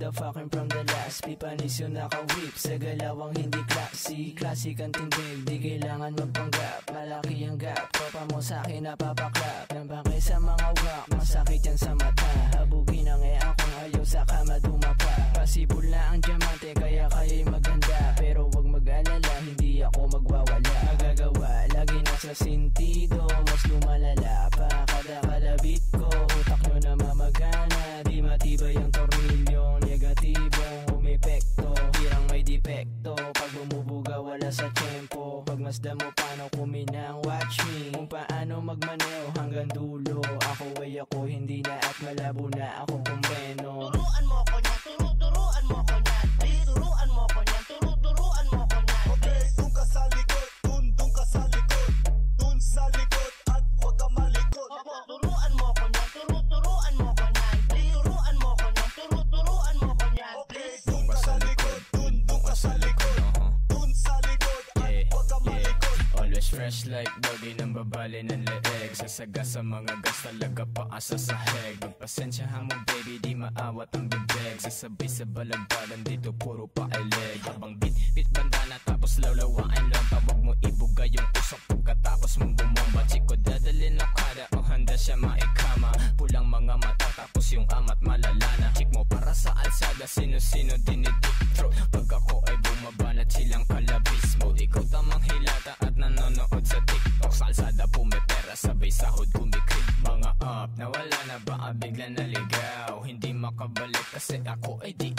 motherfucking from the last. Pipanis yung naka-whip sa galawang hindi classy. Classic ang tindig, di kailangan magpanggap. Malaki ang gap, tropa mo sa'kin napapaklap. Nang bakit sa mga wak, masakit yan sa mata. Habugin ang akong ayaw sa kama dumapa. Pasibol na ang diamante kaya kaya'y maganda. Pero wag mag-alala, hindi ako magwawala. Magagawa, lagi nasa sentido, mas lumalala pa kada kalabit ko. Utak nyo na mamagana, di matibay ang tornilyo. Negatibong umepekto, hirang may depekto. Pag bumubuga wala sa tempo. Pagmasdan mo paano kuminang, watch me kung paano magmaneho hanggang dulo. Ako ay ako, hindi na at malabo na akong kumreno. Turuan mo ko niyan, turuan mo ko niyan. Turuan mo ko niyan, turuan mo ko niyan. Okay, dun ka sa likod, dun ka sa likod. Dun sa likod at huwag ka malikot. Turuan mo ko niyan, turuan mo ko niyan. Turuan mo ko niyan, turuan mo ko niyan. Okay, dun ka sa likod, dun ka sa likod. Dun sa likod at huwag ka malikot. Always fresh like doggy nang babali ng leeg. Sasaga sa mga gas talaga paasa sa heg. Magpasensyahan mo baby, di maawat ang bibig. Sasabay sa balagbagan dito puro paileg. Habang bit bandana tapos lawlawain lang. Tawag mo ibuga yung usok pagkatapos mong bumomba. Chiko dadalhin ako kada o handa siya maikama. Pulang mga mata tapos yung amat malalana. Chick mo para sa alsada, sino-sino dinideep throat. Pag ako ay bumabanat silang kalabis mode. Ikaw tamang hilata at nanonood sa TikTok. Sa alsada pumipera, sabay sahod kumikrik. Mga up, nawala na ba bigla naligaw? Hindi makabalik kasi ako ay di